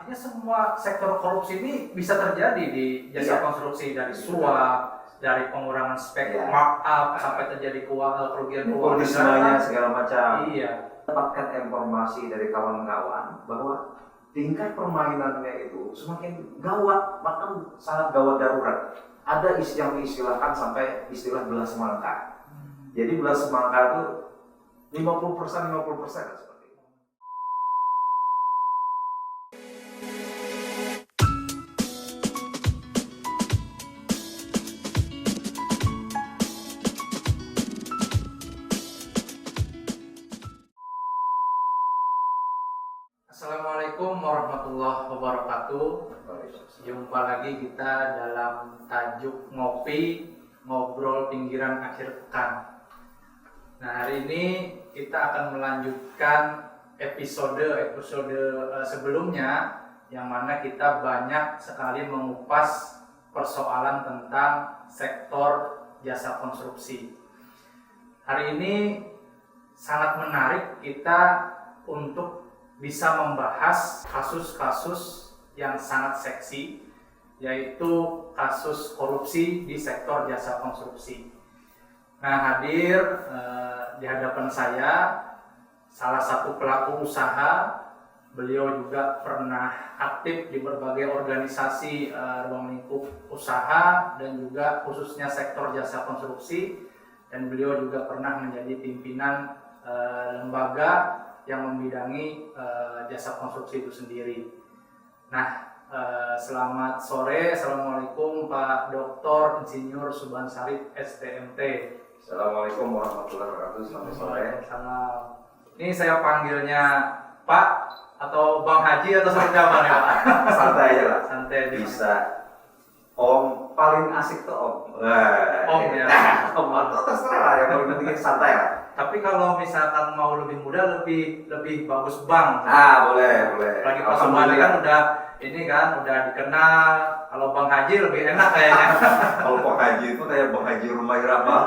artinya semua sektor korupsi ini bisa terjadi di jasa konstruksi, dari suap, dari pengurangan spek markup sampai terjadi kerugian keuangan negara, segala macam. Iya. Dapatkan informasi dari kawan-kawan bahwa tingkat permainannya itu semakin gawat, bahkan sangat gawat darurat. Ada yang diistilahkan sampai istilah belas semangka. Jadi belas semangka itu 50% seperti itu. Assalamualaikum warahmatullahi wabarakatuh. Jumpa lagi kita dalam tajuk ngobrol pinggiran akhir pekan. Nah, hari ini kita akan melanjutkan episode sebelumnya, yang mana kita banyak sekali mengupas persoalan tentang sektor jasa konstruksi. Hari ini sangat menarik kita untuk bisa membahas kasus-kasus yang sangat seksi, yaitu kasus korupsi di sektor jasa konstruksi. Nah, hadir di hadapan saya salah satu pelaku usaha. Beliau juga pernah aktif di berbagai organisasi ruang lingkup usaha dan juga khususnya sektor jasa konstruksi, dan beliau juga pernah menjadi pimpinan lembaga yang membidangi jasa konstruksi itu sendiri. Nah, selamat sore, assalamualaikum Pak Dr. Insinyur Subhan Sarip STMT. Assalamualaikum warahmatullahi wabarakatuh. Selamat sore. Salam. Ini saya panggilnya Pak atau Bang Haji atau seperti apa nih Pak? Santai aja lah. Santai bisa. Om, paling asik tuh Om. Om ya. Om atau terserah lah, yang paling penting santai lah. Tapi kalau misalkan mau lebih muda, lebih bagus Bang. Boleh. Lagi Pak Subhan kan udah dikenal. Kalau Bang Haji lebih enak kayaknya. Kalau Bang Haji itu kayak Bang Haji Rumah Irama.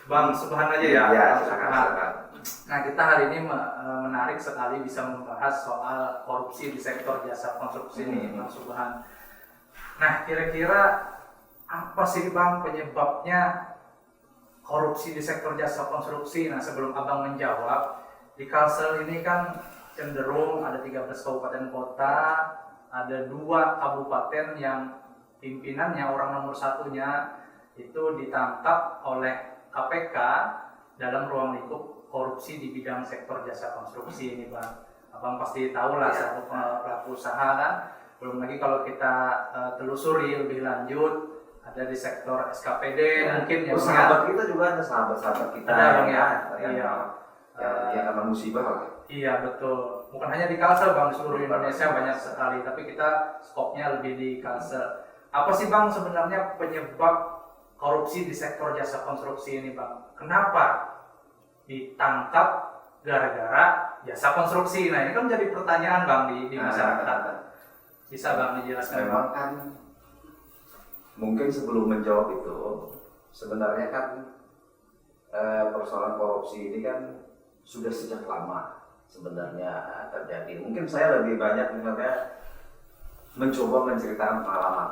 Bang Subhan aja ya. Ya, silakan. Nah, kita hari ini menarik sekali bisa membahas soal korupsi di sektor jasa konstruksi ini, Bang Subhan. Nah, kira-kira apa sih Bang penyebabnya korupsi di sektor jasa konstruksi? Nah, sebelum Abang menjawab, di Kalsel ini kan cenderung ada 13 kabupaten kota, ada 2 kabupaten yang pimpinannya, orang nomor satunya itu ditangkap oleh KPK dalam ruang lingkup korupsi di bidang sektor jasa konstruksi ini Bang. Abang pasti tahu lah satu pelaku usaha kan. Belum lagi kalau kita telusuri lebih lanjut, ada di sektor SKPD mungkin ya. Sahabat kita juga ada sahabat kita. Ada Bang ya. Yang karena musibah. Iya betul. Bukan hanya di Kalsel Bang, di seluruh Indonesia banyak sekali. Tapi kita skopnya lebih di Kalsel. Apa sih Bang sebenarnya penyebab korupsi di sektor jasa konstruksi ini Bang? Kenapa ditangkap gara-gara jasa konstruksi? Nah, ini kan menjadi pertanyaan Bang di masyarakat. Bisa Bang dijelaskan? Memang kan mungkin sebelum menjawab itu, sebenarnya kan persoalan korupsi ini kan sudah sejak lama sebenarnya terjadi. Mungkin saya lebih banyak sebenarnya mencoba menceritakan pengalaman.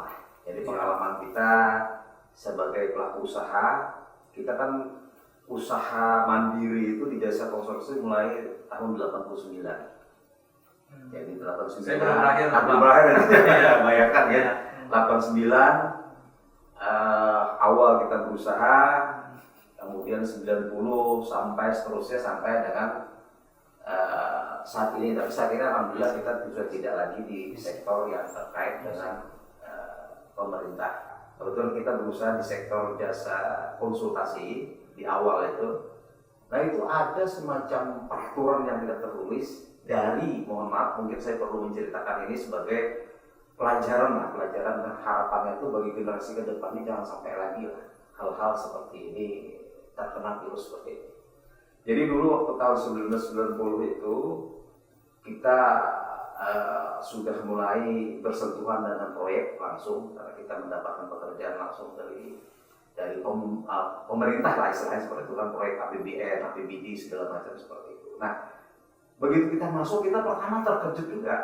Jadi pengalaman kita sebagai pelaku usaha, kita kan usaha mandiri itu di jasa konstruksi mulai tahun 89. Jadi 89. Saya belum lahir. Ya, bayangkan ya. 89 awal kita berusaha, kemudian 90 sampai seterusnya sampai dengan saat ini. Tapi saat ini alhamdulillah kita sudah tidak lagi di sektor yang terkait dengan pemerintah. Kebetulan kita berusaha di sektor jasa konsultasi di awal itu. Nah, itu ada semacam peraturan yang tidak tertulis dari, mohon maaf, mungkin saya perlu menceritakan ini sebagai pelajaran dan harapannya itu bagi generasi ke depan ini jangan sampai lagi lah hal-hal seperti ini terkena virus seperti ini. Jadi dulu waktu tahun 1990 itu kita sudah mulai bersentuhan dengan proyek langsung, karena kita mendapatkan pekerjaan langsung dari pemerintah lah istilahnya seperti itu kan, proyek APBN, APBD segala macam seperti itu. Nah, Begitu kita masuk, kita pertama terkejut juga.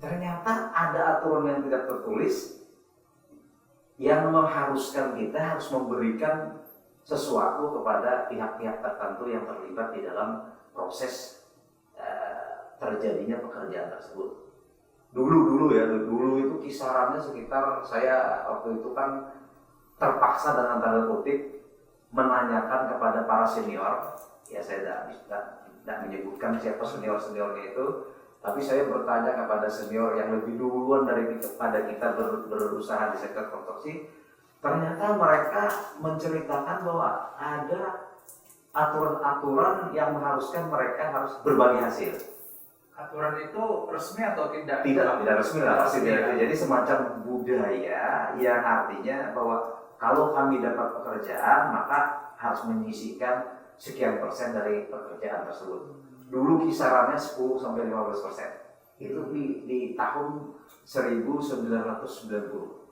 Ternyata ada aturan yang tidak tertulis yang mengharuskan kita harus memberikan sesuatu kepada pihak-pihak tertentu yang terlibat di dalam proses terjadinya pekerjaan tersebut. Dulu itu kisarannya sekitar, saya waktu itu kan terpaksa dengan tanda kutip menanyakan kepada para senior, ya saya tidak menyebutkan siapa seniornya itu, tapi saya bertanya kepada senior yang lebih duluan daripada kita berusaha di sektor konstruksi. Ternyata mereka menceritakan bahwa ada aturan-aturan yang mengharuskan mereka harus berbagi hasil. Aturan itu resmi atau tidak? Tidak resmi lah pasti tidak. Jadi semacam budaya yang artinya bahwa kalau kami dapat pekerjaan maka harus menyisihkan sekian persen dari pekerjaan tersebut. Dulu kisarannya 10-15%. Itu di tahun 1990.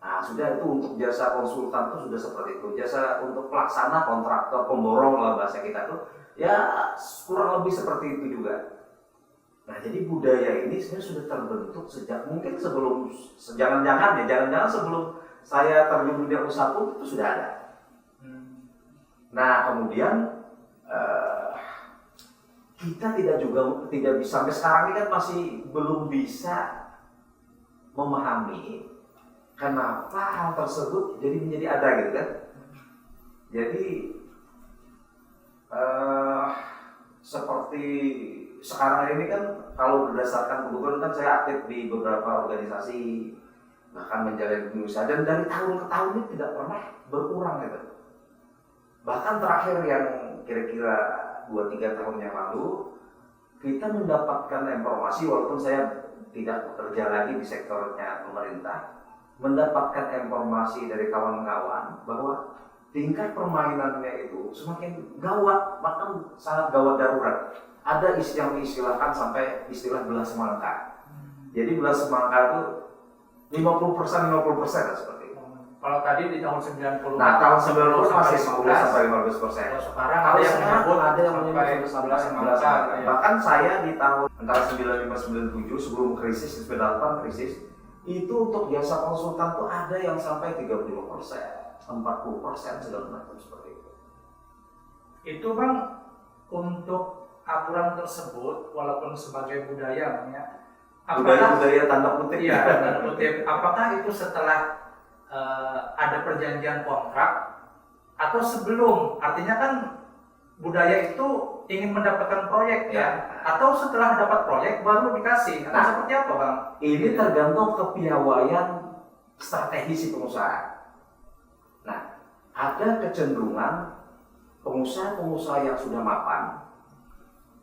Nah, sudah itu untuk jasa konsultan itu sudah seperti itu. Jasa untuk pelaksana, kontraktor, pemborong lah bahasa kita tuh, ya kurang lebih seperti itu juga. Nah, jadi budaya ini sebenarnya sudah terbentuk sejak mungkin sebelum, jangan-jangan sebelum saya terjun dunia usaha pun itu sudah ada. Nah, kemudian kita tidak bisa sampai sekarang ini kan masih belum bisa memahami kenapa hal tersebut jadi menjadi ada gitu kan. Jadi seperti sekarang ini kan kalau berdasarkan kebetulan kan saya aktif di beberapa organisasi, bahkan menjalani usaha, dan dari tahun ke tahun ini tidak pernah berkurang gitu. Bahkan terakhir yang kira-kira 2-3 tahun yang lalu kita mendapatkan informasi, walaupun saya tidak bekerja lagi di sektornya pemerintah, mendapatkan informasi dari kawan-kawan bahwa tingkat permainannya itu semakin gawat, bahkan sangat gawat darurat. Ada yang diistilahkan sampai istilah belah semangka. Jadi belah semangka itu 50% lah seperti itu. Kalau tadi di tahun 90. Nah, tahun 90 masih 10-15%. Kalau sekarang ada yang menyebut sampai 11. Bahkan saya di tahun antara 95-97 sebelum krisis, 98 krisis, itu untuk jasa konsultan tuh ada yang sampai 35%, 40% segala macam seperti itu. Itu Bang, untuk aturan tersebut walaupun sebagai budaya ya. Budaya tanda kutip. Iya, tanda kutip. Apakah itu setelah ada perjanjian kontrak atau sebelum? Artinya kan budaya itu ingin mendapatkan proyek ya, atau setelah dapat proyek baru dikasih, atau seperti apa Bang? Ini tergantung kepiawaian strategi si pengusaha. Nah, ada kecenderungan pengusaha-pengusaha yang sudah mapan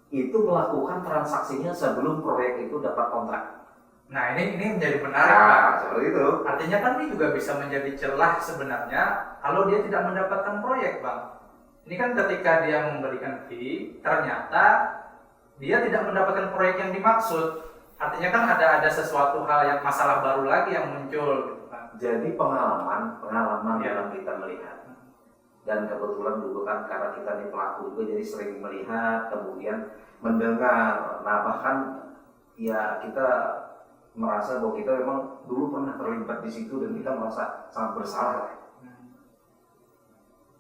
itu melakukan transaksinya sebelum proyek itu dapat kontrak. Nah, ini menjadi menarik Pak. Seperti itu. Artinya kan ini juga bisa menjadi celah sebenarnya kalau dia tidak mendapatkan proyek Bang. Ini kan ketika dia memberikan fee, ternyata dia tidak mendapatkan proyek yang dimaksud. Artinya kan ada sesuatu hal yang masalah baru lagi yang muncul gitu kan. Jadi pengalaman dalam kita melihat. Dan kebetulan dulu kan karena kita nih pelaku juga jadi sering melihat, kemudian mendengar. Nah, bahkan ya kita merasa bahwa kita memang dulu pernah terlibat di situ dan kita merasa sangat bersalah.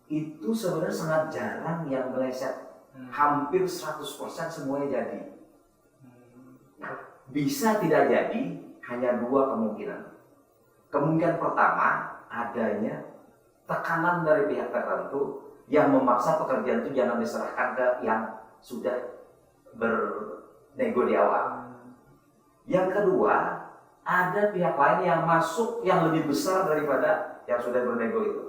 Itu sebenarnya sangat jarang yang meleset. Hampir 100% semuanya jadi. Nah, bisa tidak jadi hanya 2 kemungkinan. Kemungkinan pertama, adanya tekanan dari pihak tertentu yang memaksa pekerjaan itu jangan diserahkan ke yang sudah bernego di awal. Yang kedua, ada pihak lain yang masuk yang lebih besar daripada yang sudah bernego itu.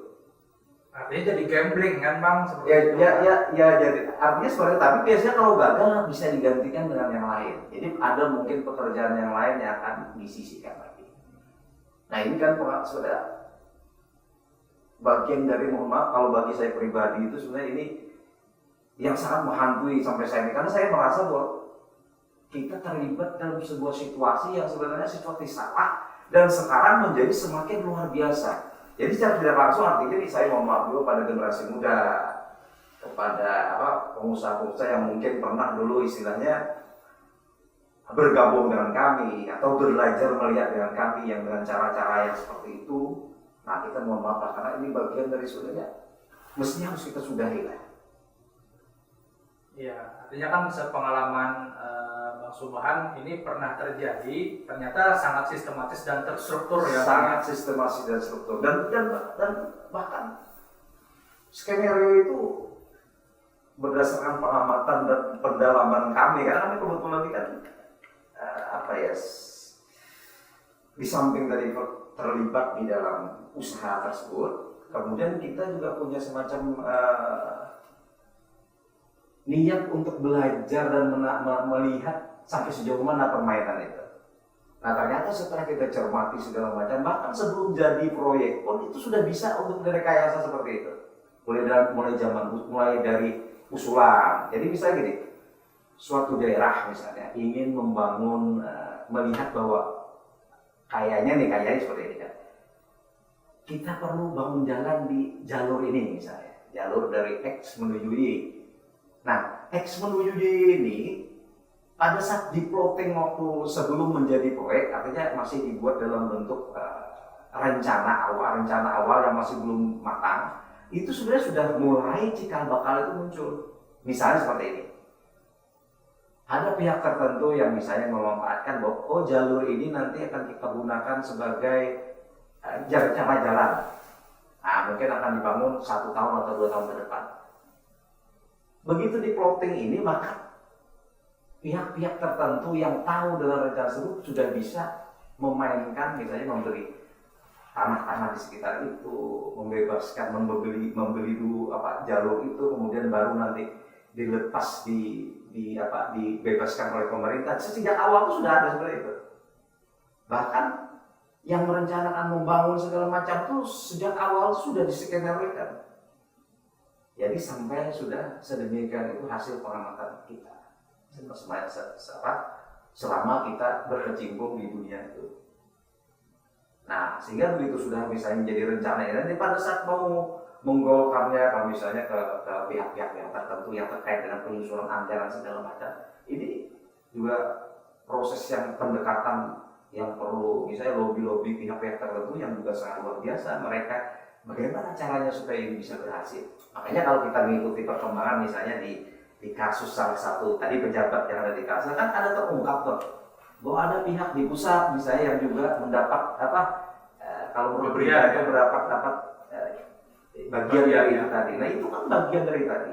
Artinya jadi gambling kan Bang? Ya, jadi artinya seperti itu. Tapi biasanya kalau gagal bisa digantikan dengan yang lain. Jadi ada mungkin pekerjaan yang lain yang akan disisihkan lagi. Nah, ini kan sudah bagian dari, mohon maaf kalau bagi saya pribadi itu sebenarnya ini yang sangat menghantui sampai saya ini, karena saya merasa bahwa kita terlibat dalam sebuah situasi yang sebenarnya situasi salah dan sekarang menjadi semakin luar biasa. Jadi secara tidak langsung artinya ini saya mohon maaf juga pada generasi muda, kepada pengusaha-pengusaha yang mungkin pernah dulu istilahnya bergabung dengan kami atau belajar melihat dengan kami yang dengan cara-cara yang seperti itu. Nah, kita mohon maaf lah, karena ini bagian dari sebenarnya mestinya harus kita sudahi lah. Iya, artinya kan sepengalaman Bang Subhan ini pernah terjadi, ternyata sangat sistematis dan terstruktur ya. Sangat sistematis dan struktur dan bahkan skenario itu berdasarkan pengamatan dan pendalaman kami, karena kami kebetulan ini kan di samping dari terlibat di dalam usaha tersebut, kemudian kita juga punya semacam niat untuk belajar dan melihat sampai sejauh mana permainan itu. Nah, ternyata setelah kita cermati segala macam, bahkan sebelum jadi proyek pun itu sudah bisa untuk direkayasa seperti itu. Mulai dari usulan. Jadi misalnya gini, suatu daerah misalnya ingin membangun, melihat bahwa kayaknya seperti ini kan, kita perlu bangun jalan di jalur ini misalnya, jalur dari X menuju Y. Nah, X menuju Y ini pada saat di-plotting waktu sebelum menjadi proyek, artinya masih dibuat dalam bentuk rencana awal yang masih belum matang, itu sebenarnya sudah mulai cikal bakal itu muncul. Misalnya seperti ini, ada pihak tertentu yang misalnya memanfaatkan bahwa jalur ini nanti akan kita gunakan sebagai cara jalan. Nah, mungkin akan dibangun 1 tahun atau 2 tahun ke depan. Begitu di plotting ini, maka pihak-pihak tertentu yang tahu dengan rencana tersebut sudah bisa memainkan, misalnya memberi tanah-tanah di sekitar itu, membebaskan, membeli dulu jalur itu, kemudian baru nanti dilepas dibebaskan oleh pemerintah. Sejak awal itu sudah ada seperti itu. Bahkan yang merencanakan membangun segala macam itu sejak awal sudah diskenariokan. Jadi sampai sudah sedemikian itu hasil pengamatan kita selama kita berkecimpung di dunia itu. Nah, sehingga begitu sudah misalnya menjadi rencana ini, nanti pada saat mau menggolkannya, kalau misalnya ke pihak-pihak yang tertentu yang terkait dengan penyusunan anggaran segala macam, ini juga proses yang pendekatan yang perlu, misalnya lobby pihak-pihak tertentu yang juga sangat luar biasa. Mereka bagaimana caranya supaya ini bisa berhasil. Makanya kalau kita mengikuti perkembangan misalnya di kasus salah satu tadi pejabat yang ada di Kalsel, kan ada terungkap tuh bahwa ada pihak di pusat misalnya yang juga mendapat kalau menurut berita itu dapat bagian dari itu tadi. Nah, itu kan bagian dari tadi.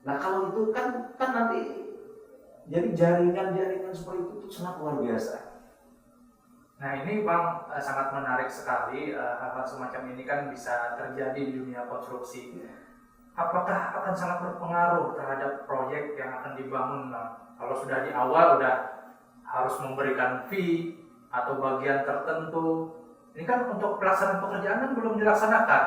Nah, kalau itu kan nanti jadi jaringan seperti itu sangat luar biasa. Nah, ini Bang sangat menarik sekali, hal-hal semacam ini kan bisa terjadi di dunia konstruksi. Apakah akan sangat berpengaruh terhadap proyek yang akan dibangun, Bang? Kalau sudah di awal udah harus memberikan fee atau bagian tertentu, ini kan untuk pelaksanaan pekerjaan kan belum dilaksanakan.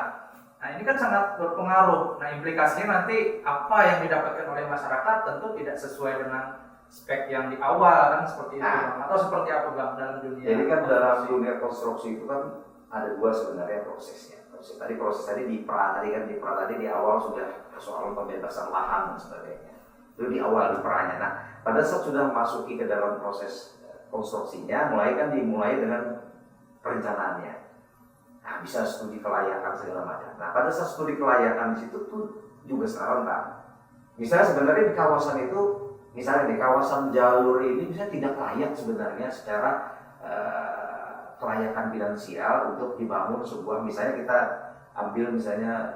Nah, ini kan sangat berpengaruh. Nah, implikasinya nanti apa yang didapatkan oleh masyarakat tentu tidak sesuai dengan spek yang di awal, kan seperti itu, Bang. Atau seperti apa, Bang, dalam dunia? Jadi kan dalam dunia konstruksi itu kan ada 2 sebenarnya prosesnya. Proses tadi di pra tadi di awal sudah persoalan pembebasan lahan dan sebagainya. Itu di awal di pranya. Nah, pada saat sudah memasuki ke dalam proses konstruksinya, dimulai dengan perencanaannya. Nah, bisa studi kelayakan segala macam. Nah, pada saat studi kelayakan di situ tuh juga sangat rentan. Misalnya sebenarnya di kawasan itu, misalnya di kawasan jalur ini bisa tidak layak sebenarnya secara kelayakan finansial untuk dibangun sebuah, misalnya kita ambil misalnya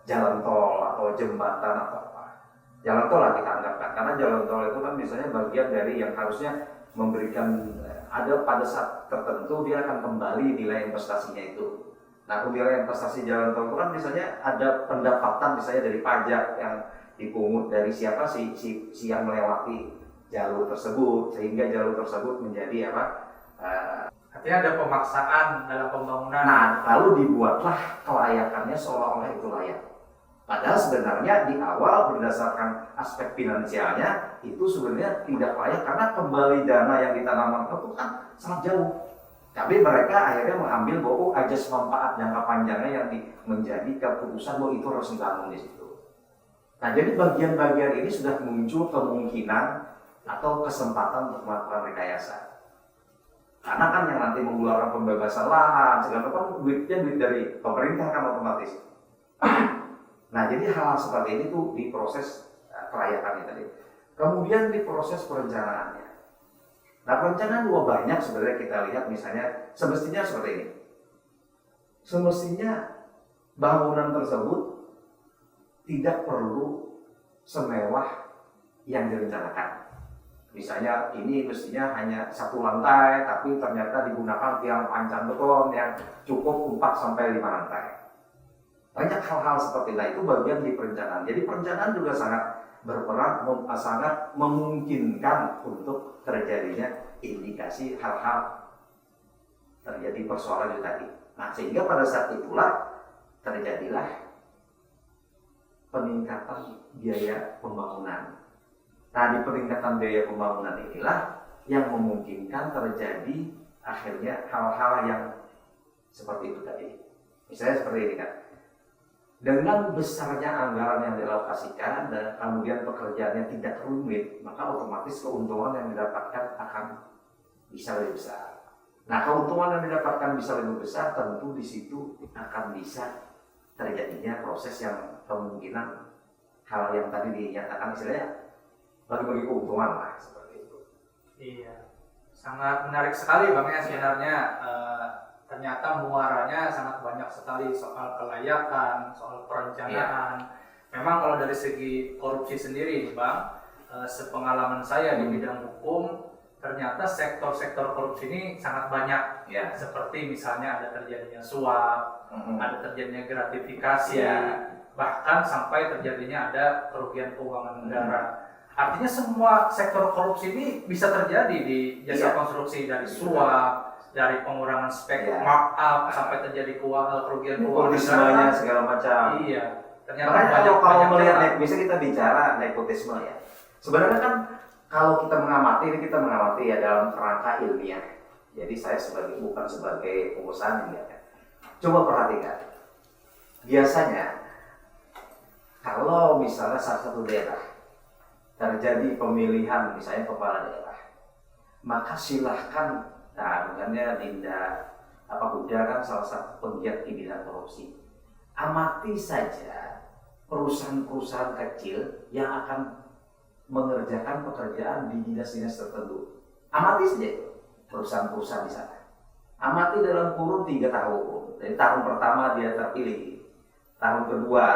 jalan tol atau jembatan atau apa. Jalan tol lah kita anggapkan, karena jalan tol itu kan misalnya bagian dari yang harusnya memberikan, ada pada saat tertentu dia akan kembali nilai investasinya itu. Nah, nilai investasi jalan tol itu kan misalnya ada pendapatan misalnya dari pajak yang dipungut dari siapa si yang melewati jalur tersebut, sehingga jalur tersebut menjadi artinya ada pemaksaan dalam pembangunan. Nah, lalu dibuatlah kelayakannya seolah-olah itu layak. Padahal sebenarnya di awal berdasarkan aspek finansialnya itu sebenarnya tidak layak, karena kembali dana yang ditanamkan itu kan sangat jauh. Tapi mereka akhirnya mengambil bahwa ajas manfaat jangka panjangnya yang menjadi keputusan bahwa itu harus dibangun di situ. Nah, jadi bagian-bagian ini sudah muncul kemungkinan atau kesempatan untuk melakukan rekayasa. Karena kan yang nanti mengeluarkan pembebasan lahan, segala macam duitnya duit dari pemerintah kan otomatis. Nah, jadi hal-hal seperti ini tuh diproses kelayakannya tadi. Kemudian diproses perencanaannya. Nah, perencanaan juga banyak sebenarnya kita lihat misalnya semestinya seperti ini. Semestinya bangunan tersebut tidak perlu semewah yang direncanakan. Misalnya ini mestinya hanya satu lantai, tapi ternyata digunakan tiang panjang beton yang cukup 4 sampai 5 lantai. Banyak hal-hal seperti itu bagian di perencanaan. Jadi perencanaan juga sangat berperan, sangat memungkinkan untuk terjadinya indikasi hal-hal terjadi persoalan itu tadi. Nah, sehingga pada saat itulah terjadilah peningkatan biaya pembangunan. Nah, di peningkatan biaya pembangunan inilah yang memungkinkan terjadi akhirnya hal-hal yang seperti itu tadi. Misalnya seperti ini kan, dengan besarnya anggaran yang dialokasikan dan kemudian pekerjaannya tidak rumit, maka otomatis keuntungan yang didapatkan akan bisa lebih besar. Nah, keuntungan yang didapatkan bisa lebih besar, tentu di situ akan bisa terjadinya proses yang kemungkinan hal yang tadi dinyatakan istilahnya bagi-bagi keuntungan lah seperti itu. Iya, sangat menarik sekali Bang ya sebenarnya. Ternyata muaranya sangat banyak sekali soal kelayakan, soal perencanaan. Memang kalau dari segi korupsi sendiri Bang, sepengalaman saya di bidang hukum, ternyata sektor-sektor korupsi ini sangat banyak. Ya. Seperti misalnya ada terjadinya suap, ada terjadinya gratifikasi, bahkan sampai terjadinya ada kerugian keuangan negara. Artinya semua sektor korupsi ini bisa terjadi di jasa konstruksi, dari suap, dari pengurangan spek markup sampai terjadi kerugian keuangan negara, segala macam. Iya. Ternyata makanya kalau melihat bisa kita bicara nepotisme ya. Sebenarnya kan kalau kita mengamati, ini kita mengamati ya dalam kerangka ilmiah. Jadi saya bukan sebagai pengusaha ilmiah. Coba perhatikan. Biasanya kalau misalnya salah satu daerah terjadi pemilihan misalnya kepala daerah, maka silahkan, nah misalnya Linda Huda kan salah satu penggiat di bidang korupsi, amati saja perusahaan-perusahaan kecil yang akan mengerjakan pekerjaan di dinas-dinas tertentu. Amati saja itu perusahaan-perusahaan di sana. Amati dalam kurun 3 tahun. Dari tahun pertama dia terpilih, tahun kedua,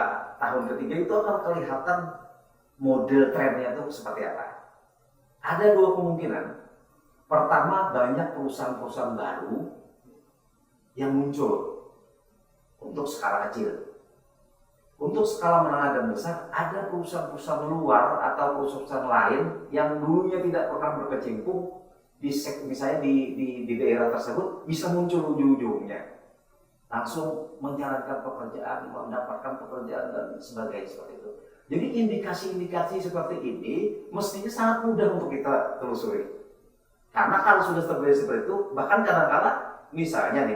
tahun ketiga itu akan kelihatan model trennya itu seperti apa. Ada 2 kemungkinan. Pertama, banyak perusahaan-perusahaan baru yang muncul untuk skala kecil. Untuk skala menengah dan besar, ada perusahaan-perusahaan luar atau perusahaan lain yang dulunya tidak pernah berkecimpung misalnya di daerah tersebut, bisa muncul ujung-ujungnya. Langsung menjalankan pekerjaan, mendapatkan pekerjaan dan sebagainya seperti itu. Jadi indikasi-indikasi seperti ini mestinya sangat mudah untuk kita telusuri. Karena kalau sudah terjadi seperti itu, bahkan kadang-kadang misalnya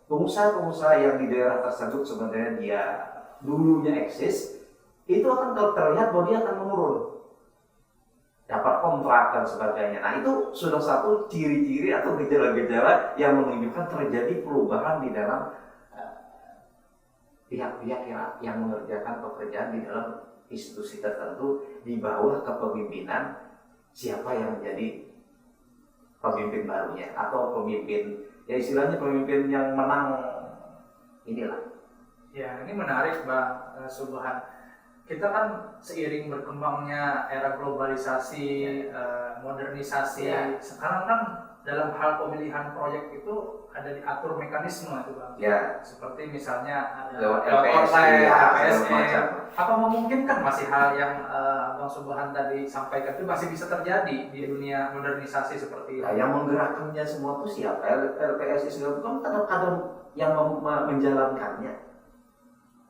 pengusaha-pengusaha yang di daerah tersebut sebenarnya dia dulunya eksis, itu akan terlihat bahwa dia akan menurun. Dapat kontrak dan sebagainya. Nah, itu sudah satu ciri-ciri atau gejala-gejala yang menunjukkan terjadi perubahan di dalam pihak-pihak yang mengerjakan pekerjaan di dalam institusi tertentu di bawah kepemimpinan siapa yang menjadi pemimpin barunya atau pemimpin, ya istilahnya pemimpin yang menang inilah. Ya, ini menarik Bang Subhan. Kita kan seiring berkembangnya era globalisasi, modernisasi, sekarang kan dalam hal pemilihan proyek itu ada diatur mekanisme itu Bang. Ya. Seperti misalnya ada LPSI, apa memungkinkan masih hal yang Bang Subhan tadi sampaikan itu masih bisa terjadi di dunia modernisasi seperti ini? Yang menggerakkannya semua itu siapa? LPSI segala kan kadang-kadang yang menjalankannya.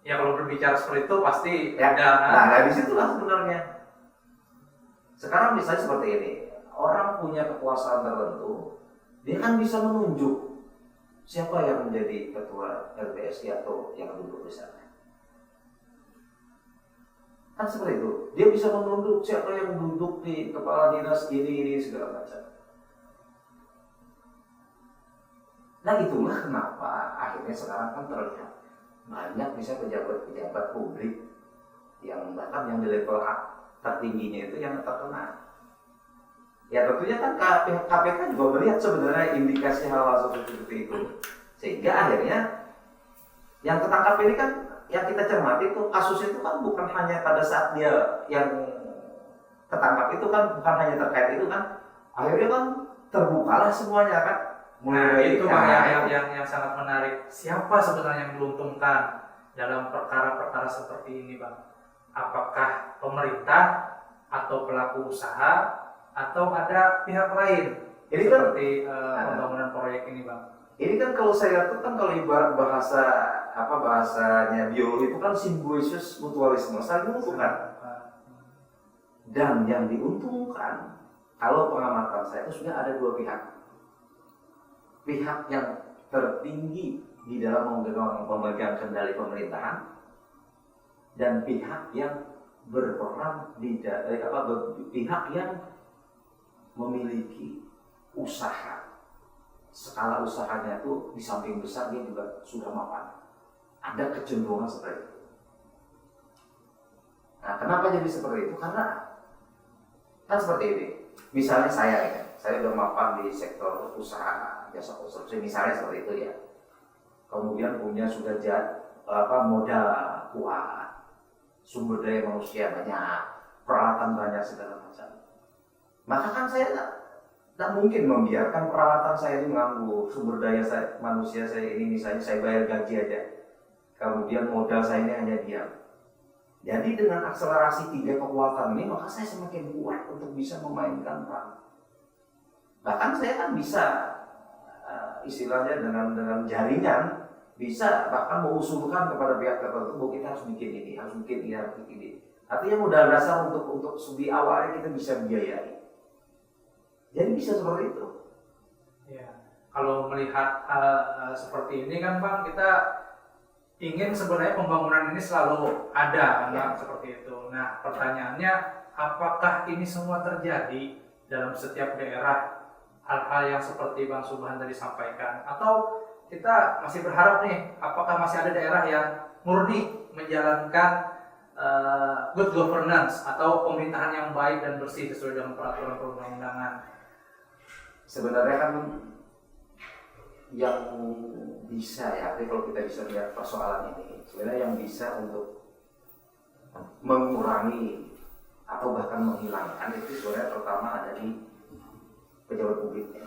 Ya kalau berbicara seperti itu pasti ya, ada. Nah, di situlah sebenarnya. Sekarang misalnya seperti ini, orang punya kekuasaan tertentu, dia kan bisa menunjuk siapa yang menjadi ketua LPSI atau yang duduk di sana. Kan seperti itu. Dia bisa menunduk siapa yang duduk di kepala dinas ini segala macam. Nah itulah kenapa akhirnya sekarang kan terlihat banyak bisa pejabat-pejabat publik yang bahkan yang di level tertingginya itu yang terkena. Ya tentunya kan KPK juga melihat sebenarnya indikasi hal-hal seperti itu. Sehingga akhirnya yang ketangkap ini kan yang kita cermati itu kasus itu kan bukan hanya pada saat dia yang ketangkap itu kan bukan hanya terkait itu kan, akhirnya kan terbukalah semuanya kan. Nah itu yang sangat menarik. Siapa sebenarnya yang diuntungkan dalam perkara-perkara seperti ini, Bang? Apakah pemerintah atau pelaku usaha atau ada pihak lain? Ini kan seperti pembangunan proyek ini, Bang. Ini kan kalau saya lihat kan kalau ibarat bahasanya biologi itu kan simbiosis mutualisme, saling menguntungkan. Dan yang diuntungkan kalau pengamatan saya itu sudah ada dua pihak. Pihak yang tertinggi di dalam memegang kendali pemerintahan dan pihak yang berperan pihak yang memiliki usaha, skala usahanya itu di samping besar dia juga sudah mapan. Ada kecenderungan seperti itu. Nah, kenapa jadi seperti itu? Karena kan seperti ini. Misalnya saya sudah mapan di sektor usaha jasa konstruksi, misalnya seperti itu ya. Kemudian punya sudah modal kuat, sumber daya manusia banyak, peralatan banyak segala macam. Maka kan saya tidak mungkin membiarkan peralatan saya ini mengganggu sumber daya manusia saya ini, misalnya saya bayar gaji aja, kemudian modal saya ini hanya diam. Jadi dengan akselerasi 3 kekuatan ini, maka saya semakin kuat untuk bisa memainkan peran. Bahkan saya kan bisa istilahnya dengan jaringan bisa bahkan mengusulkan kepada pihak tertentu bahwa kita harus bikin ini, harus bikin ini. Artinya modal dasar untuk di awalnya kita bisa biayai. Jadi bisa seperti itu. Ya, kalau melihat seperti ini kan Bang, kita ingin sebenarnya pembangunan ini selalu ada kan seperti itu. Nah, pertanyaannya apakah ini semua terjadi dalam setiap daerah? Hal-hal yang seperti Bang Subhan tadi sampaikan, atau kita masih berharap nih, apakah masih ada daerah yang murni menjalankan good governance atau pemerintahan yang baik dan bersih sesuai dengan peraturan perundang-undangan? Sebenarnya kan yang bisa kalau kita bisa lihat persoalan ini, sebenarnya yang bisa untuk mengurangi atau bahkan menghilangkan itu sebenarnya pertama ada di pejabat publiknya,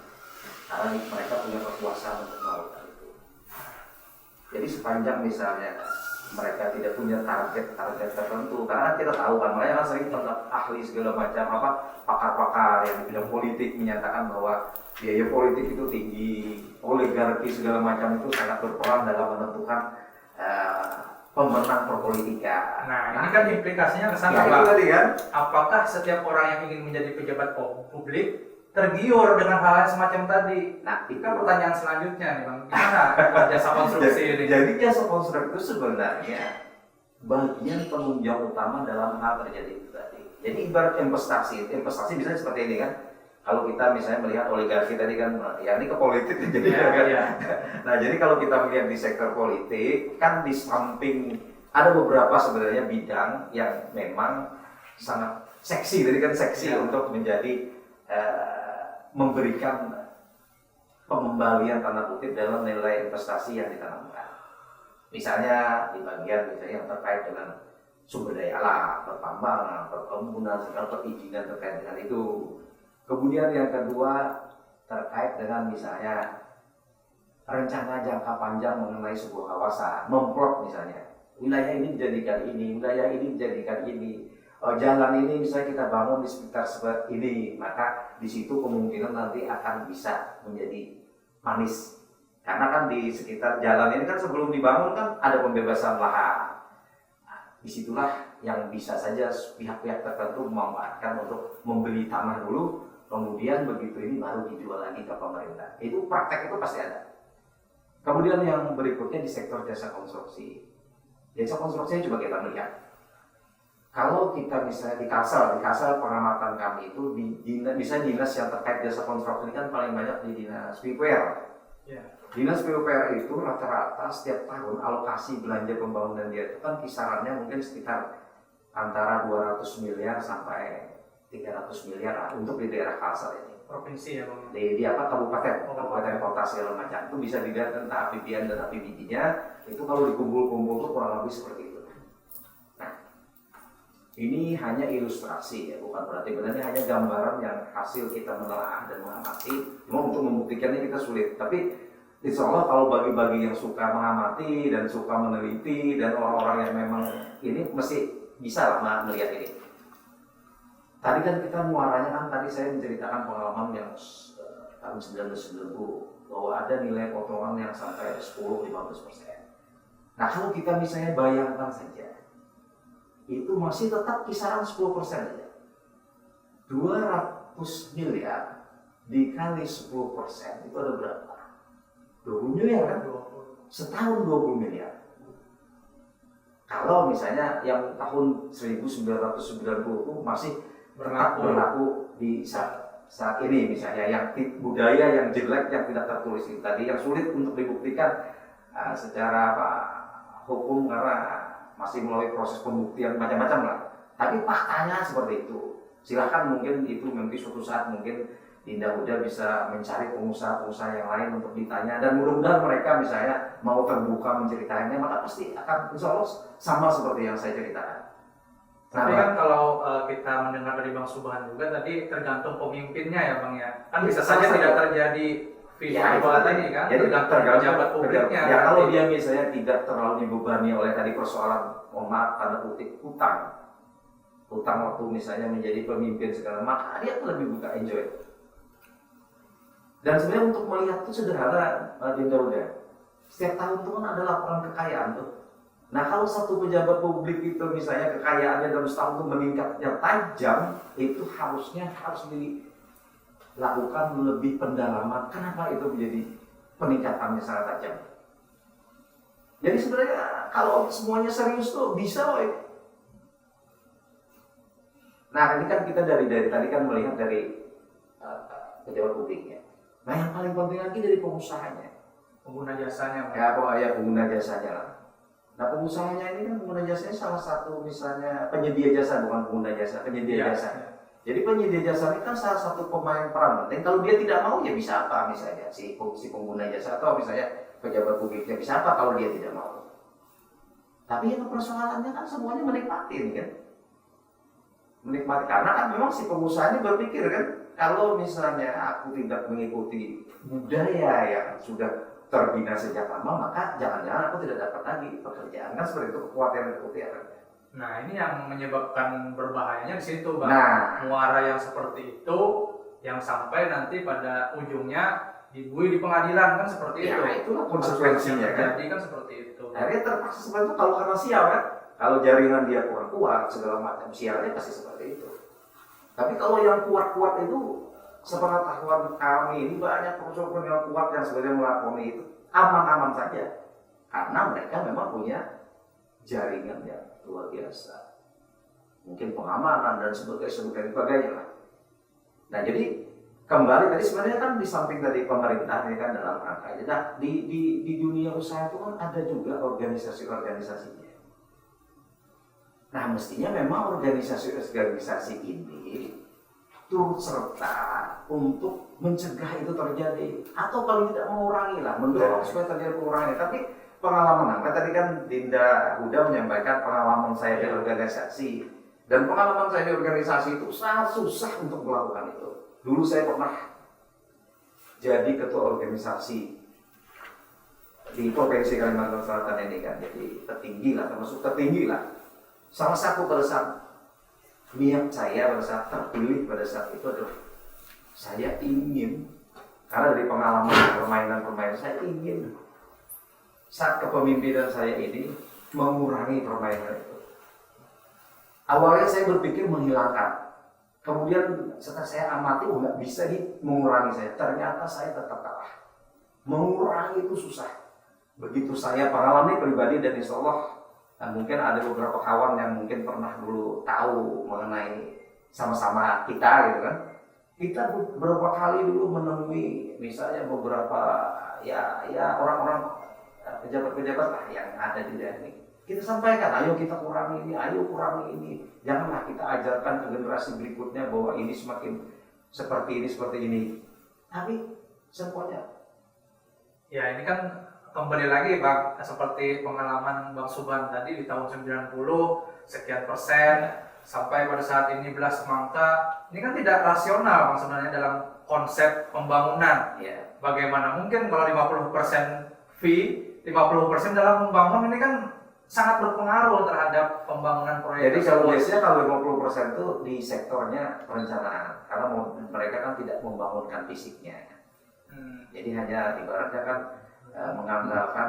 karena mereka punya kekuasaan untuk melakukan itu. Jadi sepanjang misalnya mereka tidak punya target tertentu, karena kita tahu kan mereka sering tetap ahli segala macam pakar-pakar yang di bidang politik menyatakan bahwa biaya politik itu tinggi, oligarki segala macam itu sangat berperan dalam menentukan pemenang perpolitika. Nah, ini kan implikasinya ke sana, Pak. Apakah setiap orang yang ingin menjadi pejabat publik tergiur dengan hal-hal semacam tadi? Nah, itu kan pertanyaan selanjutnya nih Bang, gimana jasa konstruksi ini? Jadi jasa konstruksi itu sebenarnya bagian penunjang utama dalam hal terjadi itu tadi. Jadi ibarat investasi misalnya seperti ini kan. Kalau kita misalnya melihat oligarki tadi kan, ya ini ke politik jadi Nah, jadi kalau kita melihat di sektor politik kan di samping ada beberapa sebenarnya bidang yang memang sangat seksi, tadi kan seksi untuk menjadi memberikan pengembalian tanda kutip dalam nilai investasi yang ditanamkan. Misalnya di bagian yang terkait dengan sumber daya alam, pertambangan, perkebunan, segala perizinan terkait dengan itu. Kemudian yang kedua terkait dengan misalnya rencana jangka panjang mengenai sebuah kawasan, memplot misalnya wilayah ini dijadikan ini, wilayah ini dijadikan ini. Jalan ini misalnya kita bangun di sekitar seperti ini, maka di situ kemungkinan nanti akan bisa menjadi manis. Karena kan di sekitar jalan ini kan sebelum dibangun kan ada pembebasan lahan. Nah, disitulah yang bisa saja pihak-pihak tertentu memanfaatkan untuk membeli tanah dulu, kemudian begitu ini baru dijual lagi ke pemerintah. Itu praktek itu pasti ada. Kemudian yang berikutnya di sektor jasa konstruksi. Jasa konstruksi coba kita melihat. Kalau kita misalnya di Kalsel pengamatan kami itu bisa dinas yang terkait jasa konstruksi ini kan paling banyak di dinas PUPR. Ya. Dinas PUPR itu rata-rata setiap tahun alokasi belanja pembangunan dia itu kan kisarannya mungkin sekitar antara 200 miliar sampai 300 miliar lah untuk di daerah Kalsel ini. Provinsi ya Bang? Di apa kabupaten, Oh. kabupaten kota segala macam itu bisa dilihat tentang APBN dan APBD-nya itu kalau dikumpul-kumpul itu kurang lebih seperti itu. Nah, ini hanya ilustrasi ya, bukan berarti benarnya hanya gambaran yang hasil kita menelaah dan mengamati. Cuma untuk membuktikannya kita sulit. Tapi insya Allah kalau bagi-bagi yang suka mengamati dan suka meneliti dan orang-orang yang memang ini mesti bisa lah melihat ini. Tadi kan kita muaranya kan tadi saya menceritakan pengalaman yang tahun 1990 bahwa ada nilai potongan yang sampai 10-15%. Nah kalau kita misalnya bayangkan saja itu masih tetap kisaran 10% saja. 200 miliar dikali 10% itu ada berapa? 20 miliar kan? Setahun 20 miliar. Kalau misalnya yang tahun 1990 itu masih berlaku di saat ini misalnya yang budaya yang jelek yang tidak tertulis itu tadi yang sulit untuk dibuktikan secara hukum karena masih melalui proses pembuktian macam-macam lah. Tapi faktanya seperti itu. Silahkan mungkin itu nanti suatu saat mungkin Dinda Huda bisa mencari pengusaha-pengusaha yang lain untuk ditanya dan mudah-mudahan mereka misalnya mau terbuka menceritakannya maka pasti akan insya Allah sama seperti yang saya ceritakan. Tapi kan kalau kita mendengar dari Bang Subhan juga tadi tergantung pemimpinnya ya Bang ya. Kan bisa saja tidak terjadi visual tadi kan. Jadi tergantung pejabat publiknya. Ya kalau dia misalnya tidak terlalu dibebani oleh tadi persoalan mohon maaf tanda kutip hutang waktu misalnya menjadi pemimpin segala maka dia tuh lebih buka enjoy. Dan sebenarnya untuk melihat itu sederhana Dinda Huda. Setiap tahun itu kan ada laporan kekayaan tuh. Nah kalau satu pejabat publik itu misalnya kekayaannya dalam setahun itu meningkatnya tajam, itu harusnya harus dilakukan lebih pendalaman. Kenapa itu menjadi peningkatannya sangat tajam? Jadi sebenarnya kalau semuanya serius tuh bisa woy. Nah ini kan kita dari tadi kan melihat dari pejabat publiknya. Nah yang paling penting lagi dari pengusahanya. Pengguna jasanya. Ya pengguna jasanya lah. Nah pengusahanya ini kan pengguna jasanya salah satu misalnya penyedia jasa bukan pengguna jasa, penyedia jasa. Jadi penyedia jasa ini kan salah satu pemain peran penting. Kalau dia tidak mau ya bisa apa misalnya si pengguna jasa atau misalnya pejabat publiknya bisa apa kalau dia tidak mau. Tapi yang persoalannya kan semuanya menikmati kan. Menikmati karena kan memang si pengusaha ini berpikir kan kalau misalnya aku tidak mengikuti budaya yang sudah terbina sejak lama maka jangan-jangan aku tidak dapat lagi pekerjaan kan seperti itu kekhawatiran ya. Nah ini yang menyebabkan berbahayanya di situ Bang. Nah, muara yang seperti itu yang sampai nanti pada ujungnya dibui di pengadilan kan seperti ya, itu. Itulah konsekuensinya kan. Jadi kan seperti itu. Akhirnya terpaksa seperti itu kalau karena sial kan. Kalau jaringan dia kurang kuat segala macam sialnya pasti seperti itu. Tapi kalau yang kuat-kuat itu sepengetahuan kami ini banyak perusahaan yang kuat yang sebenarnya melakoni itu aman-aman saja karena mereka memang punya jaringan yang luar biasa, mungkin pengamanan dan sebagainya lah. Nah jadi kembali tadi sebenarnya kan di samping tadi pemerintah ini kan dalam rangka ini, nah di dunia usaha itu kan ada juga organisasi-organisasinya. Nah mestinya memang organisasi-organisasi ini turut serta untuk mencegah itu terjadi atau kalau tidak mengurangi lah, mendorong supaya terjadi pengurangan. Tapi pengalaman tadi kan Dinda Huda menyampaikan pengalaman saya di organisasi dan pengalaman saya di organisasi itu sangat susah untuk melakukan itu. Dulu saya pernah jadi ketua organisasi di Provinsi Kalimantan Selatan ini kan, jadi tertinggi lah, termasuk tertinggi lah. Salah satu pada saat niat saya pada saat terpilih pada saat itu adalah saya ingin karena dari pengalaman permainan saya ingin saat kepemimpinan saya ini mengurangi permainan itu. Awalnya saya berpikir menghilangkan, kemudian setelah saya amati nggak bisa mengurangi saya. Ternyata saya tetap kalah. Mengurangi itu susah. Begitu saya pengalaman pribadi dan insya Allah Nah, mungkin ada beberapa kawan yang mungkin pernah dulu tahu mengenai sama-sama kita gitu kan. Kita beberapa kali dulu menemui misalnya beberapa ya orang-orang pejabat-pejabat lah yang ada di daerah ini. Kita sampaikan, ayo kita kurangi ini, ayo kurangi ini. Janganlah kita ajarkan ke generasi berikutnya bahwa ini semakin seperti ini. Tapi semuanya. Ya ini kan kembali lagi Bang, seperti pengalaman Bang Subhan tadi di tahun 90 sekian persen sampai pada saat ini belas semangka. Ini kan tidak rasional Bang sebenarnya dalam konsep pembangunan. Ya. Bagaimana mungkin kalau 50% fee, 50% dalam membangun ini kan sangat berpengaruh terhadap pembangunan proyek. Jadi kalau biasanya kalau 50% itu di sektornya perencanaan, karena mereka kan tidak membangunkan fisiknya. Jadi hanya ibaratnya kan mengandalkan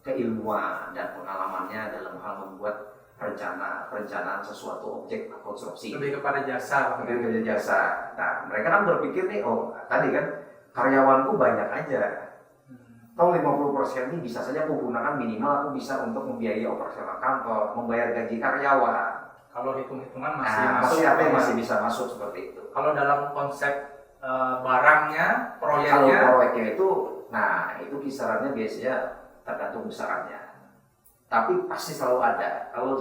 keilmuan dan pengalamannya dalam hal membuat perencanaan sesuatu objek konstruksi. Lebih kepada jasa. Lebih kepada jasa. Nah, mereka kan berpikir nih, oh tadi kan karyawanku banyak aja. Tahu 50% ini bisa saja aku gunakan minimal aku bisa untuk membiayai operasional kantor, membayar gaji karyawan. Kalau hitung-hitungan masih apa yang masih bisa masuk seperti itu. Kalau dalam konsep barangnya, Kalau proyeknya, proyeknya itu, nah itu kisarannya biasanya tergantung besarannya. Tapi pasti selalu ada. Kalau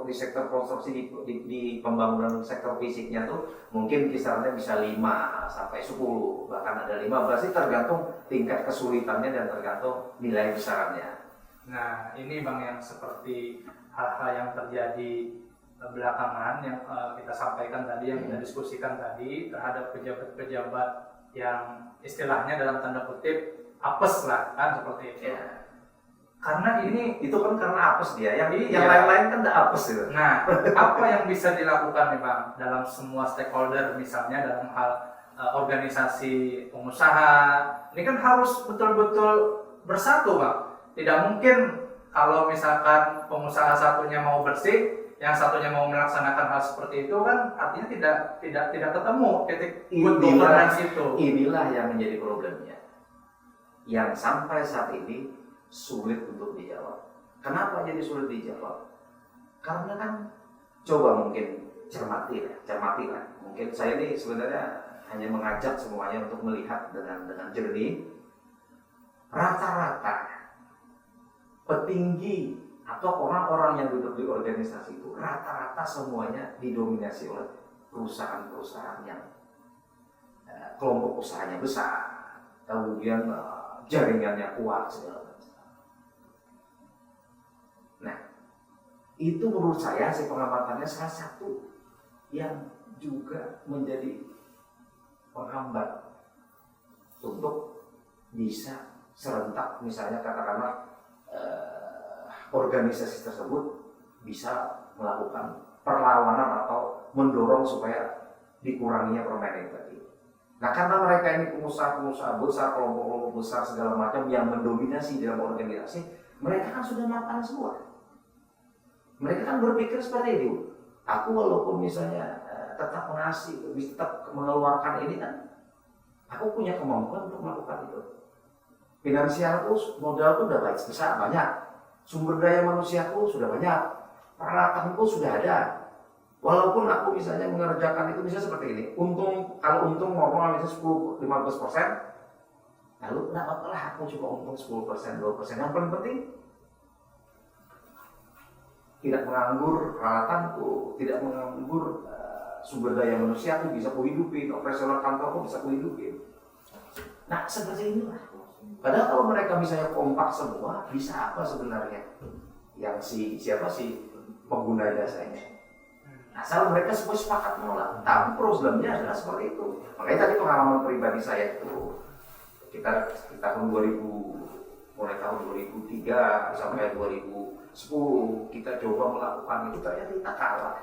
di sektor konstruksi di pembangunan sektor fisiknya tuh mungkin kisarannya bisa 5 sampai 10, bahkan ada 15, itu tergantung tingkat kesulitannya dan tergantung nilai besarannya. Nah ini Bang yang seperti hal-hal yang terjadi belakangan yang kita sampaikan tadi, yang kita diskusikan tadi terhadap pejabat-pejabat yang istilahnya dalam tanda kutip apes lah kan seperti itu. Ya. Karena ini Itu kan karena apes dia, yang Iya. lain-lain kan tidak apes gitu. Nah, apa yang bisa dilakukan nih Bang dalam semua stakeholder, misalnya dalam hal organisasi pengusaha, ini kan harus betul-betul bersatu Bang. Tidak mungkin kalau misalkan pengusaha satunya mau bersih, yang satunya mau melaksanakan hal seperti itu kan artinya tidak ketemu titik good governance itu. Inilah yang menjadi problemnya, yang sampai saat ini sulit untuk dijawab. Kenapa jadi sulit dijawab? Karena kan coba mungkin cermatilah. Mungkin saya ini sebenarnya hanya mengajak semuanya untuk melihat dengan jernih. Rata-rata petinggi atau orang-orang yang duduk di organisasi itu rata-rata semuanya didominasi oleh perusahaan-perusahaan yang kelompok usahanya besar, kemudian jaringannya kuat segala macam. Nah, itu menurut saya pengamatannya salah satu yang juga menjadi penghambat untuk bisa serentak, misalnya katakanlah organisasi tersebut bisa melakukan perlawanan atau mendorong supaya dikuranginya permainan tadi. Nah, karena mereka ini pengusaha-pengusaha besar, kelompok-kelompok besar segala macam yang mendominasi dalam organisasi, mereka kan sudah makan semua. Mereka kan berpikir seperti itu. Aku walaupun misalnya tetap mengasih, tetap mengeluarkan ini kan, aku punya kemampuan untuk melakukan itu. Finansialku, modalku udah besar, banyak. Sumber daya manusiaku sudah banyak, peralatanku sudah ada. Walaupun aku misalnya mengerjakan itu misalnya seperti ini, kalau untung normal misalnya 10-15%, lalu tidak apa-apa, aku coba untung 10%, 2%. Yang paling penting tidak menganggur peralatanku, tidak menganggur sumber daya manusiaku, bisa kuhidupin, operasional kantorku bisa kuhidupin. Nah seperti inilah. Padahal kalau mereka misalnya kompak semua, bisa apa sebenarnya yang siapa sih pengguna jasanya? Asal mereka semua sepakat menolak. Tapi problemnya adalah seperti itu. Makanya tadi pengalaman pribadi saya itu, kita tahun 2000, mulai tahun 2003 sampai 2010 kita coba melakukan itu, ternyata kita kalah.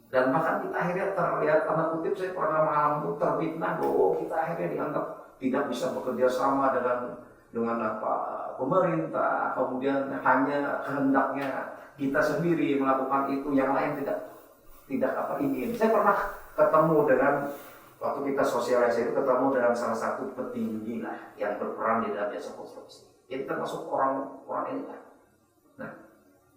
Dan bahkan kita akhirnya terlihat, tanda kutip saya pernah mengalami itu, terfitnah bahwa kita akhirnya dianggap tidak bisa bekerja sama dengan pemerintah, kemudian hanya kehendaknya kita sendiri melakukan itu, yang lain tidak ingin. Saya pernah ketemu dengan, waktu kita sosialisasi itu, ketemu dengan salah satu petinggi lah yang berperan di dalam jasa konstruksi. Jadi termasuk orang ini lah. Nah,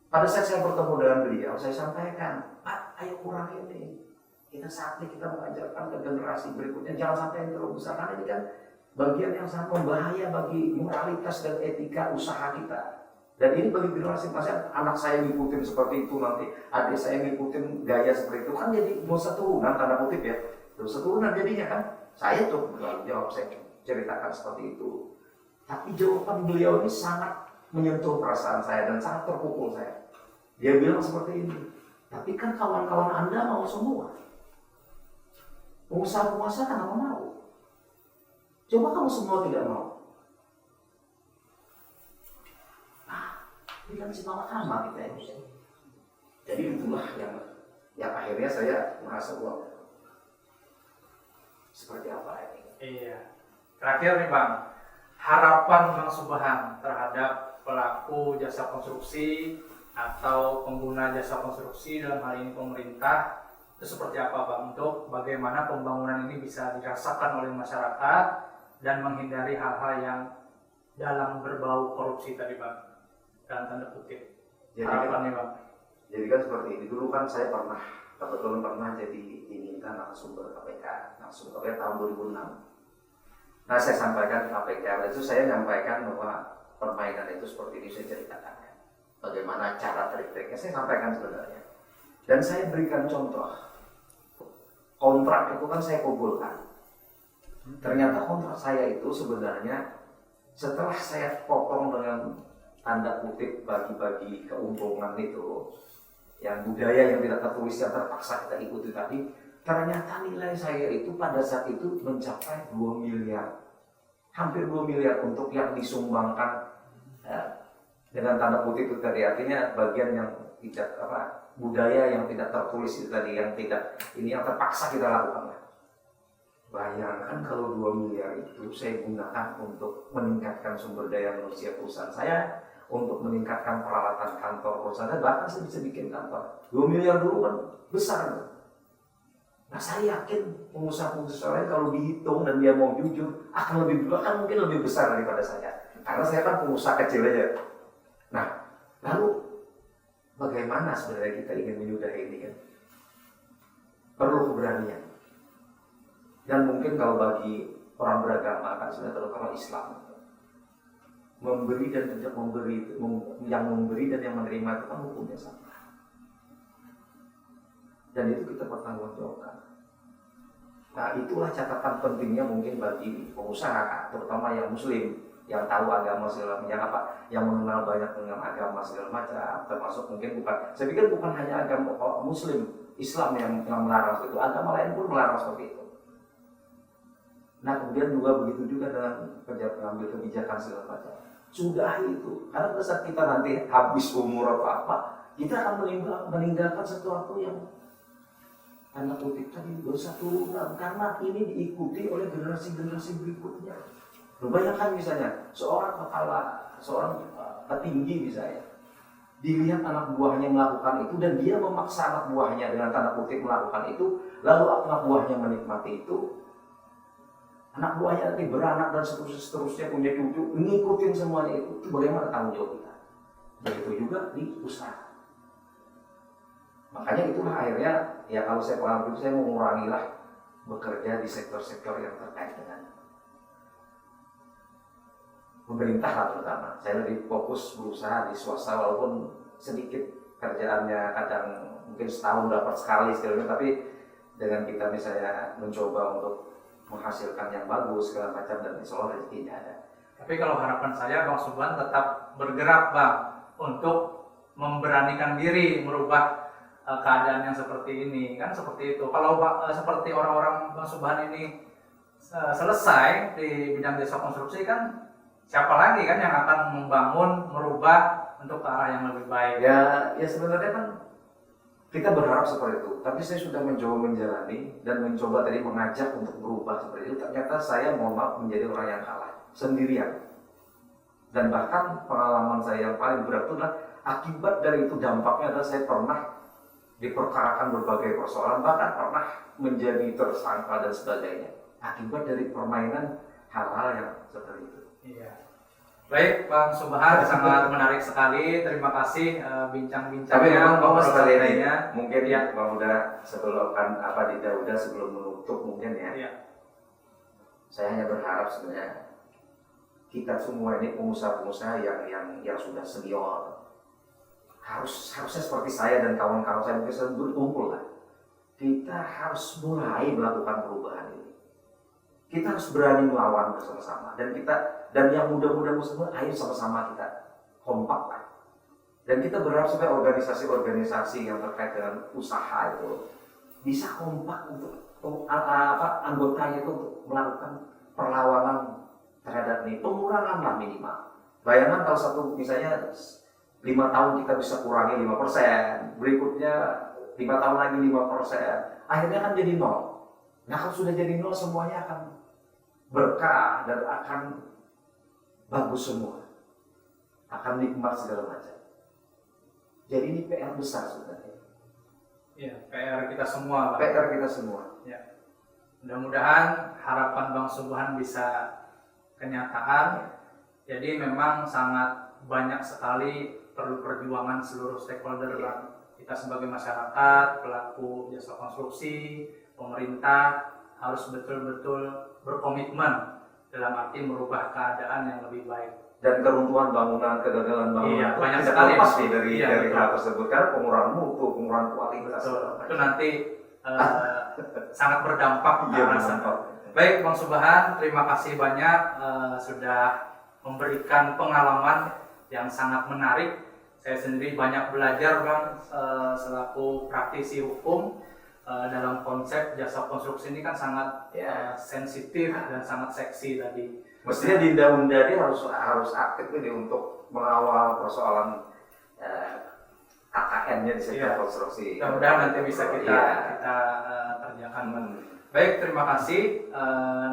Pada saat saya bertemu dengan beliau, saya sampaikan, Pak, ayo kurangi ini. Kita saatnya kita mengajarkan ke generasi berikutnya, jangan sampai yang terlalu besar. Karena ini kan bagian yang sangat berbahaya bagi moralitas dan etika usaha kita. Dan ini bagi generasi masa anak saya ngikutin seperti itu, nanti adik saya ngikutin gaya seperti itu, kan jadi dosa turunan, tanda kutip ya. Dosa turunan jadinya kan. Saya tuh jawab, saya ceritakan seperti itu. Tapi jawaban beliau ini sangat menyentuh perasaan saya dan sangat terpukul saya. Dia bilang seperti ini, tapi kan kawan-kawan Anda mau semua. Pengusaha-pengusaha kenapa mau? Coba kamu semua tidak mau. Nah, ini kan sama kita ini. Jadi itulah yang akhirnya saya merasa bahwa seperti apa ini. Iya. Terakhir nih Bang, harapan Bang Subhan terhadap pelaku jasa konstruksi atau pengguna jasa konstruksi dalam hal ini pemerintah itu seperti apa Bang, untuk bagaimana pembangunan ini bisa dirasakan oleh masyarakat dan menghindari hal-hal yang dalam berbau korupsi tadi Bang, dalam tanda kutip. Harapannya Bang. Jadi kan seperti ini, dulu kan saya kebetulan pernah jadi diminta narasumber KPK tahun 2006. Nah, saya sampaikan ke KPK, itu saya menyampaikan bahwa permainan itu seperti ini, saya ceritakan bagaimana cara trik-triknya, saya sampaikan sebenarnya. Dan saya berikan contoh, kontrak itu kan saya kumpulkan. Ternyata kontrak saya itu sebenarnya setelah saya potong dengan tanda kutip bagi-bagi keuntungan itu, yang budaya yang tidak tertulis yang terpaksa kita ikuti tadi, ternyata nilai saya itu pada saat itu mencapai 2 miliar. Hampir 2 miliar untuk yang disumbangkan dengan tanda kutip itu tadi, artinya bagian yang tidak budaya yang tidak tertulis itu tadi, yang tidak ini yang terpaksa kita lakukan. Bayangkan kalau 2 miliar itu saya gunakan untuk meningkatkan sumber daya manusia perusahaan saya, untuk meningkatkan peralatan kantor perusahaan saya, bahkan saya bisa bikin kantor. 2 miliar dulu kan besar. Nah, saya yakin pengusaha-pengusaha lain kalau dihitung dan dia mau jujur akan lebih bahkan mungkin lebih besar daripada saya. Karena saya kan pengusaha kecil aja. Nah, lalu bagaimana sebenarnya kita ingin menyudahi ini kan? Perlu keberanian. Dan mungkin kalau bagi orang beragama kan sebenarnya terutama Islam, memberi dan tidak memberi, yang memberi dan yang menerima itu kan hukumnya sama. Dan itu kita bertanggungjawabkan. Nah, itulah catatan pentingnya mungkin bagi pengusaha, terutama yang Muslim, yang tahu agama segala macam, yang mengenal banyak dengan agama segala macam, termasuk mungkin saya pikir bukan hanya agama Muslim, Islam yang melarang seperti itu, agama lain pun melarang seperti itu. Nah, kemudian juga begitu juga dengan pengambil kebijakan segala macam. Sudah itu, karena pada saat kita nanti habis umur atau apa, kita akan meninggalkan sesuatu yang tanda kutip tadi dosa turunan, karena ini diikuti oleh generasi-generasi berikutnya. Bayangkan misalnya seorang petinggi misalnya, dilihat anak buahnya melakukan itu dan dia memaksa anak buahnya dengan tanda kutip melakukan itu, lalu anak buahnya menikmati itu. Anak buahnya nanti beranak dan seterusnya punya cucu, ngikutin semuanya itu bagaimana tanggung jawab kita? Begitu juga di usaha. Makanya itulah akhirnya, ya kalau saya pengalaman itu saya mengurangilah bekerja di sektor-sektor yang terkait dengan pemerintah lah terutama. Saya lebih fokus berusaha di swasta walaupun sedikit kerjaannya, kadang mungkin setahun dapat sekali, tapi dengan kita misalnya mencoba untuk menghasilkan yang bagus segala macam dan insya Allah rezekinya ada. Tapi kalau harapan saya Bang Subhan tetap bergerak Bang untuk memberanikan diri merubah keadaan yang seperti ini, kan seperti itu. Kalau seperti orang-orang Bang Subhan ini selesai di bidang jasa konstruksi, kan siapa lagi kan yang akan membangun, merubah untuk ke arah yang lebih baik? Ya sebenarnya kan kita berharap seperti itu, tapi saya sudah mencoba menjalani dan mencoba tadi mengajak untuk berubah seperti itu. Ternyata saya mohon maaf menjadi orang yang kalah sendirian. Dan bahkan pengalaman saya yang paling berat itu adalah akibat dari itu, dampaknya adalah saya pernah diperkarakan berbagai persoalan, bahkan pernah menjadi tersangka dan sebagainya akibat dari permainan hal-hal yang seperti itu. Iya. Baik, Bang Subhan, sangat menarik sekali. Terima kasih bincang-bincangnya. Tapi memang Bang sekali ini ngobrol-ngobrolnya. mungkin Ya. Bang Huda sebelum Dida Huda sebelum menutup mungkin ya. Ya. Saya hanya berharap sebenarnya kita semua ini pengusaha-pengusaha yang sudah senior harusnya seperti saya dan kawan-kawan saya mungkin berkumpul lah. Kita harus mulai melakukan perubahan ini. Kita harus berani melawan bersama-sama dan yang muda-muda semua ayo sama-sama kita kompak lah. Dan kita berharap supaya organisasi-organisasi yang terkait dengan usaha itu bisa kompak untuk anggotanya itu untuk melakukan perlawanan terhadap ini, pengurangan lah minimal. Bayangkan kalau satu misalnya 5 tahun kita bisa kurangi 5%, berikutnya 5 tahun lagi 5%, akhirnya kan jadi 0. Nah kalau sudah jadi 0 semuanya akan berkah dan akan bagus semua, akan nikmat segala macam. Jadi ini PR besar sebenarnya. Iya, PR kita semua, Bang. PR kita semua. Ya. Mudah-mudahan harapan Bang Subhan bisa kenyataan. Jadi memang sangat banyak sekali perlu perjuangan seluruh stakeholder, Bang. Kita sebagai masyarakat, pelaku jasa konstruksi, pemerintah harus betul-betul berkomitmen dalam arti merubah keadaan yang lebih baik. Dan keruntuhan bangunan, kegagalan bangunan Iya, itu banyak tidak sekali lepas nih dari betul. hal tersebut karena pengurangan mutu, pengurangan kualitas. Betul. Itu nanti sangat berdampak ke Iya, arah sana. Baik, Bang Subhan, terima kasih banyak sudah memberikan pengalaman yang sangat menarik. Saya sendiri banyak belajar, Bang, selaku praktisi hukum dalam konsep jasa konstruksi ini kan sangat sensitif dan sangat seksi tadi. Mestinya Dinda Unda ini harus aktif ini untuk mengawal persoalan KKN-nya di sektor konstruksi. Mudah-mudahan nanti bisa kita kerjakan, Bang. Baik, terima kasih.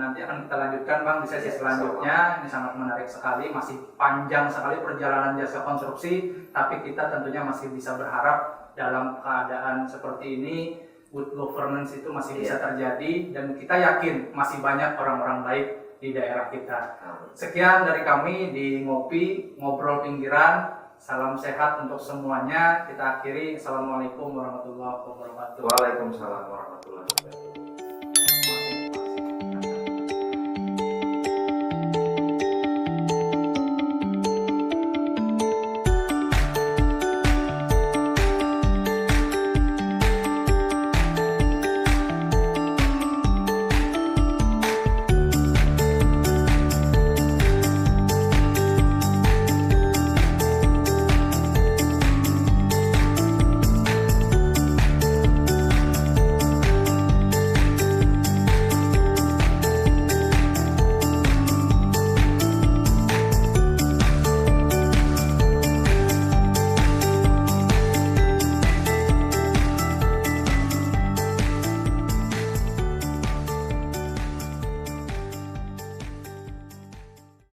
Nanti akan kita lanjutkan, Bang, di sesi selanjutnya. Ini sangat menarik sekali, masih panjang sekali perjalanan jasa konstruksi, tapi kita tentunya masih bisa berharap dalam keadaan seperti ini, good governance itu masih bisa terjadi, dan kita yakin masih banyak orang-orang baik di daerah kita. Sekian dari kami di Ngobrol Pinggiran. Salam sehat untuk semuanya. Kita akhiri. Assalamualaikum warahmatullahi wabarakatuh. Waalaikumsalam warahmatullahi wabarakatuh.